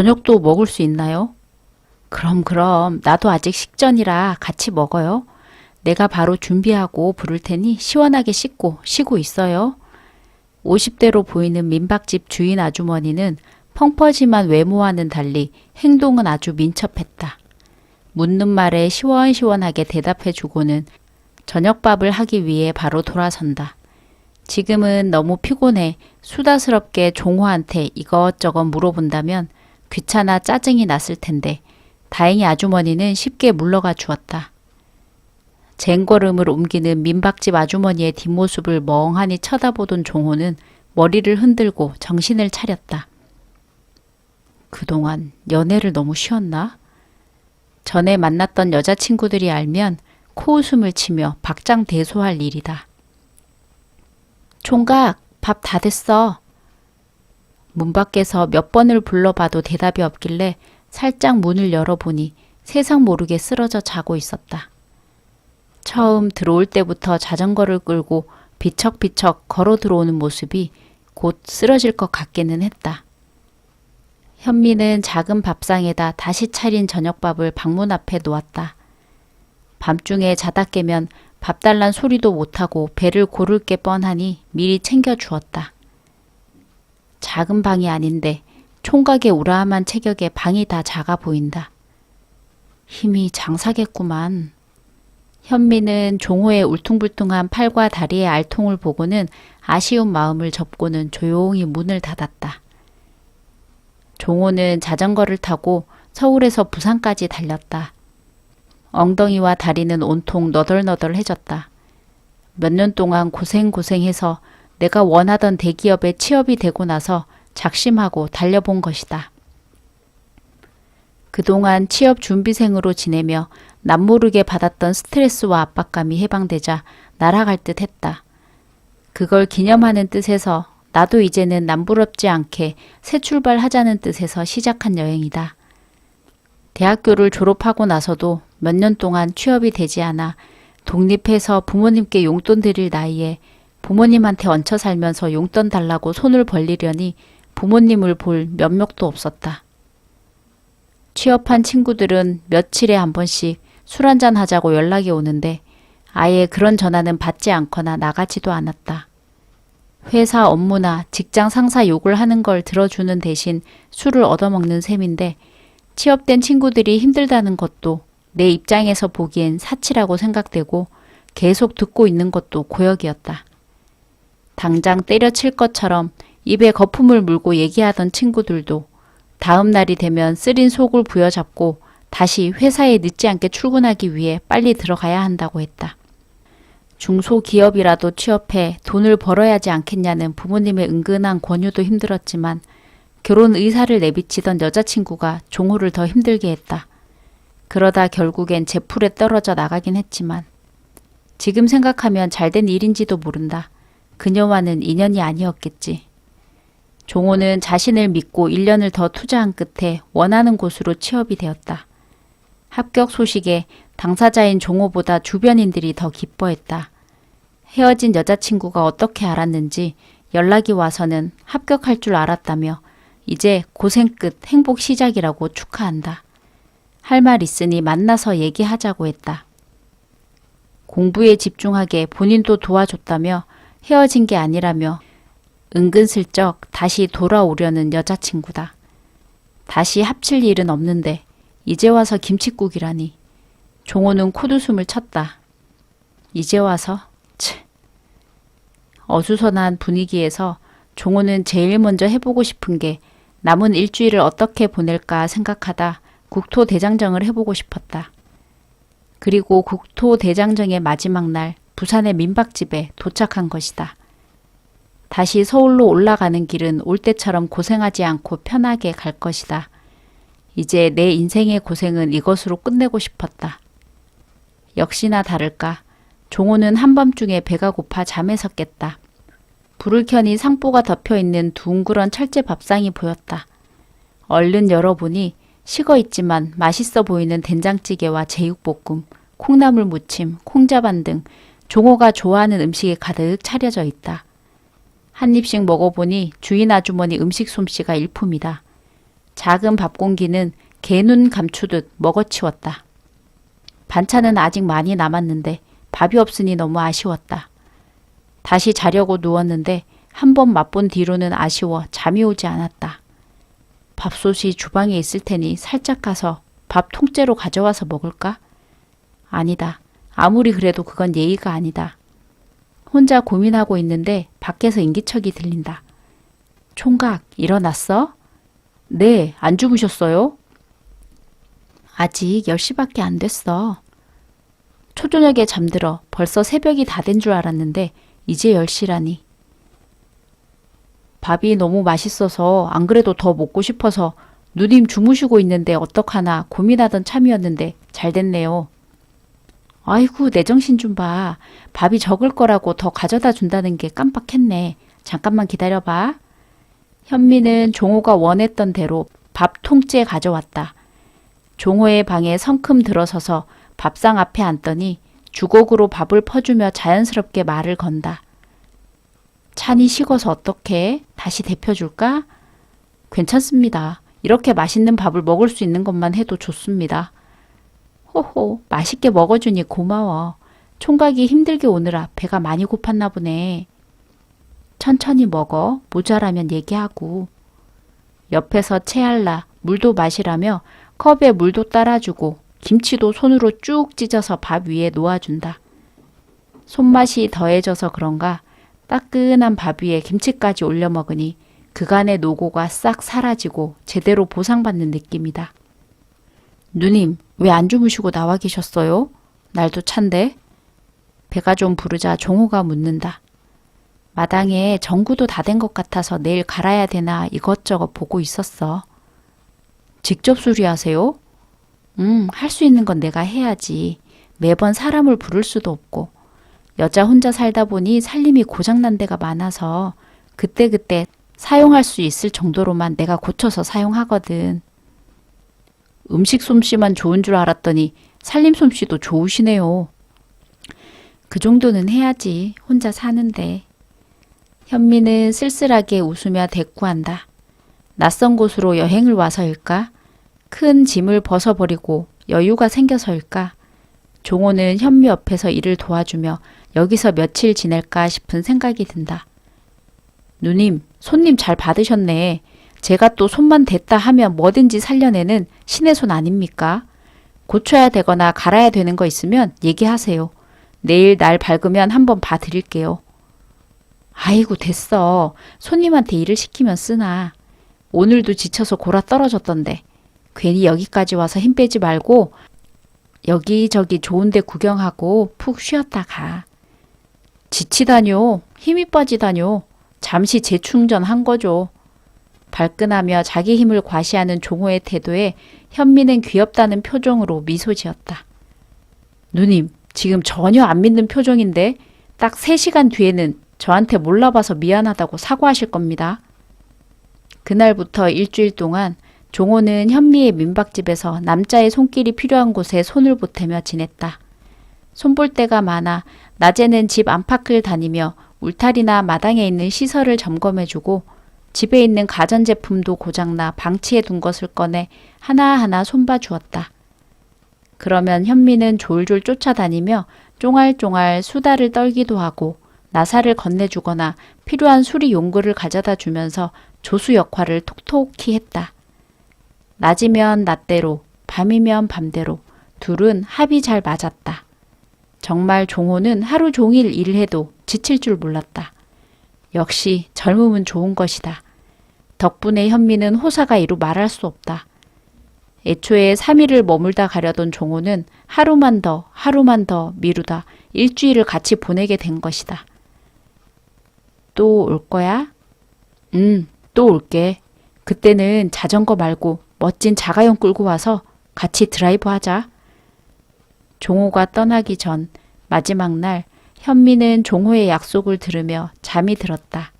저녁도 먹을 수 있나요? 그럼 나도 아직 식전이라 같이 먹어요. 내가 바로 준비하고 부를 테니 시원하게 씻고 쉬고 있어요. 50대로 보이는 민박집 주인 아주머니는 펑퍼짐한 외모와는 달리 행동은 아주 민첩했다. 묻는 말에 시원시원하게 대답해주고는 저녁밥을 하기 위해 바로 돌아선다. 지금은 너무 피곤해 수다스럽게 종호한테 이것저것 물어본다면 귀찮아 짜증이 났을 텐데 다행히 아주머니는 쉽게 물러가 주었다. 쟁걸음을 옮기는 민박집 아주머니의 뒷모습을 멍하니 쳐다보던 종호는 머리를 흔들고 정신을 차렸다. 그동안 연애를 너무 쉬었나? 전에 만났던 여자친구들이 알면 코웃음을 치며 박장대소할 일이다. 총각, 밥 다 됐어. 문 밖에서 몇 번을 불러봐도 대답이 없길래 살짝 문을 열어보니 세상 모르게 쓰러져 자고 있었다. 처음 들어올 때부터 자전거를 끌고 비척비척 걸어 들어오는 모습이 곧 쓰러질 것 같기는 했다. 현미는 작은 밥상에다 다시 차린 저녁밥을 방문 앞에 놓았다. 밤중에 자다 깨면 밥 달란 소리도 못하고 배를 고를 게 뻔하니 미리 챙겨 주었다. 작은 방이 아닌데 총각의 우람한 체격에 방이 다 작아 보인다. 힘이 장사겠구만. 현미는 종호의 울퉁불퉁한 팔과 다리의 알통을 보고는 아쉬운 마음을 접고는 조용히 문을 닫았다. 종호는 자전거를 타고 서울에서 부산까지 달렸다. 엉덩이와 다리는 온통 너덜너덜해졌다. 몇 년 동안 고생해서 내가 원하던 대기업에 취업이 되고 나서 작심하고 달려본 것이다. 그동안 취업 준비생으로 지내며 남모르게 받았던 스트레스와 압박감이 해방되자 날아갈 듯 했다. 그걸 기념하는 뜻에서 나도 이제는 남부럽지 않게 새 출발하자는 뜻에서 시작한 여행이다. 대학교를 졸업하고 나서도 몇 년 동안 취업이 되지 않아 독립해서 부모님께 용돈 드릴 나이에 부모님한테 얹혀 살면서 용돈 달라고 손을 벌리려니 부모님을 볼 면목도 없었다. 취업한 친구들은 며칠에 한 번씩 술 한잔 하자고 연락이 오는데 아예 그런 전화는 받지 않거나 나가지도 않았다. 회사 업무나 직장 상사 욕을 하는 걸 들어주는 대신 술을 얻어먹는 셈인데 취업된 친구들이 힘들다는 것도 내 입장에서 보기엔 사치라고 생각되고 계속 듣고 있는 것도 고역이었다. 당장 때려칠 것처럼 입에 거품을 물고 얘기하던 친구들도 다음 날이 되면 쓰린 속을 부여잡고 다시 회사에 늦지 않게 출근하기 위해 빨리 들어가야 한다고 했다. 중소기업이라도 취업해 돈을 벌어야 하지 않겠냐는 부모님의 은근한 권유도 힘들었지만 결혼 의사를 내비치던 여자친구가 종호를 더 힘들게 했다. 그러다 결국엔 제풀에 떨어져 나가긴 했지만 지금 생각하면 잘된 일인지도 모른다. 그녀와는 인연이 아니었겠지. 종호는 자신을 믿고 1년을 더 투자한 끝에 원하는 곳으로 취업이 되었다. 합격 소식에 당사자인 종호보다 주변인들이 더 기뻐했다. 헤어진 여자친구가 어떻게 알았는지 연락이 와서는 합격할 줄 알았다며 이제 고생 끝 행복 시작이라고 축하한다. 할 말 있으니 만나서 얘기하자고 했다. 공부에 집중하게 본인도 도와줬다며 헤어진 게 아니라며 은근슬쩍 다시 돌아오려는 여자친구다. 다시 합칠 일은 없는데 이제 와서 김칫국이라니. 종호는 콧웃음을 쳤다. 이제 와서? 어수선한 분위기에서 종호는 제일 먼저 해보고 싶은 게 남은 일주일을 어떻게 보낼까 생각하다 국토대장정을 해보고 싶었다. 그리고 국토대장정의 마지막 날 부산의 민박집에 도착한 것이다. 다시 서울로 올라가는 길은 올 때처럼 고생하지 않고 편하게 갈 것이다. 이제 내 인생의 고생은 이것으로 끝내고 싶었다. 역시나 다를까 종호는 한밤중에 배가 고파 잠에서 깼다. 불을 켜니 상포가 덮여있는 둥그런 철제 밥상이 보였다. 얼른 열어보니 식어있지만 맛있어 보이는 된장찌개와 제육볶음, 콩나물 무침, 콩자반 등 종호가 좋아하는 음식이 가득 차려져 있다. 한 입씩 먹어보니 주인 아주머니 음식 솜씨가 일품이다. 작은 밥 공기는 개눈 감추듯 먹어치웠다. 반찬은 아직 많이 남았는데 밥이 없으니 너무 아쉬웠다. 다시 자려고 누웠는데 한 번 맛본 뒤로는 아쉬워 잠이 오지 않았다. 밥솥이 주방에 있을 테니 살짝 가서 밥 통째로 가져와서 먹을까? 아니다. 아무리 그래도 그건 예의가 아니다. 혼자 고민하고 있는데 밖에서 인기척이 들린다. 총각, 일어났어? 네, 안 주무셨어요? 아직 10시밖에 안 됐어. 초저녁에 잠들어 벌써 새벽이 다 된 줄 알았는데 이제 10시라니. 밥이 너무 맛있어서 안 그래도 더 먹고 싶어서 누님 주무시고 있는데 어떡하나 고민하던 참이었는데 잘 됐네요. 아이고 내 정신 좀 봐. 밥이 적을 거라고 더 가져다 준다는 게 깜빡했네. 잠깐만 기다려봐. 현미는 종호가 원했던 대로 밥 통째 가져왔다. 종호의 방에 성큼 들어서서 밥상 앞에 앉더니 주걱으로 밥을 퍼주며 자연스럽게 말을 건다. 찬이 식어서 어떡해? 다시 데펴줄까? 괜찮습니다. 이렇게 맛있는 밥을 먹을 수 있는 것만 해도 좋습니다. 호호, 맛있게 먹어주니 고마워. 총각이 힘들게 오느라 배가 많이 고팠나 보네. 천천히 먹어. 모자라면 얘기하고. 옆에서 채알라 물도 마시라며 컵에 물도 따라주고 김치도 손으로 쭉 찢어서 밥 위에 놓아준다. 손맛이 더해져서 그런가 따끈한 밥 위에 김치까지 올려 먹으니 그간의 노고가 싹 사라지고 제대로 보상받는 느낌이다. 누님, 왜 안 주무시고 나와 계셨어요? 날도 찬데? 배가 좀 부르자 종호가 묻는다. 마당에 전구도 다 된 것 같아서 내일 갈아야 되나 이것저것 보고 있었어. 직접 수리하세요? 할 수 있는 건 내가 해야지. 매번 사람을 부를 수도 없고. 여자 혼자 살다 보니 살림이 고장난 데가 많아서 그때그때 사용할 수 있을 정도로만 내가 고쳐서 사용하거든. 음식 솜씨만 좋은 줄 알았더니 살림 솜씨도 좋으시네요. 그 정도는 해야지. 혼자 사는데. 현미는 쓸쓸하게 웃으며 대꾸한다. 낯선 곳으로 여행을 와서일까? 큰 짐을 벗어버리고 여유가 생겨서일까? 종호는 현미 옆에서 일을 도와주며 여기서 며칠 지낼까 싶은 생각이 든다. 누님, 손님 잘 받으셨네. 제가 또 손만 댔다 하면 뭐든지 살려내는 신의 손 아닙니까? 고쳐야 되거나 갈아야 되는 거 있으면 얘기하세요. 내일 날 밝으면 한번 봐드릴게요. 아이고 됐어. 손님한테 일을 시키면 쓰나. 오늘도 지쳐서 골아 떨어졌던데. 괜히 여기까지 와서 힘 빼지 말고 여기저기 좋은 데 구경하고 푹 쉬었다 가. 지치다뇨. 힘이 빠지다뇨. 잠시 재충전한 거죠. 발끈하며 자기 힘을 과시하는 종호의 태도에 현미는 귀엽다는 표정으로 미소 지었다. 누님, 지금 전혀 안 믿는 표정인데 딱 3시간 뒤에는 저한테 몰라봐서 미안하다고 사과하실 겁니다. 그날부터 일주일 동안 종호는 현미의 민박집에서 남자의 손길이 필요한 곳에 손을 보태며 지냈다. 손볼 데가 많아 낮에는 집 안팎을 다니며 울타리나 마당에 있는 시설을 점검해주고 집에 있는 가전제품도 고장나 방치해 둔 것을 꺼내 하나하나 손봐 주었다. 그러면 현미는 졸졸 쫓아다니며 쫑알쫑알 수다를 떨기도 하고 나사를 건네주거나 필요한 수리 용구를 가져다 주면서 조수 역할을 톡톡히 했다. 낮이면 낮대로, 밤이면 밤대로 둘은 합이 잘 맞았다. 정말 종호는 하루 종일 일을 해도 지칠 줄 몰랐다. 역시 젊음은 좋은 것이다. 덕분에 현미는 호사가 이루 말할 수 없다. 애초에 3일을 머물다 가려던 종호는 하루만 더 미루다 일주일을 같이 보내게 된 것이다. 또 올 거야? 또 올게. 그때는 자전거 말고 멋진 자가용 끌고 와서 같이 드라이브 하자. 종호가 떠나기 전 마지막 날 현미는 종호의 약속을 들으며 잠이 들었다.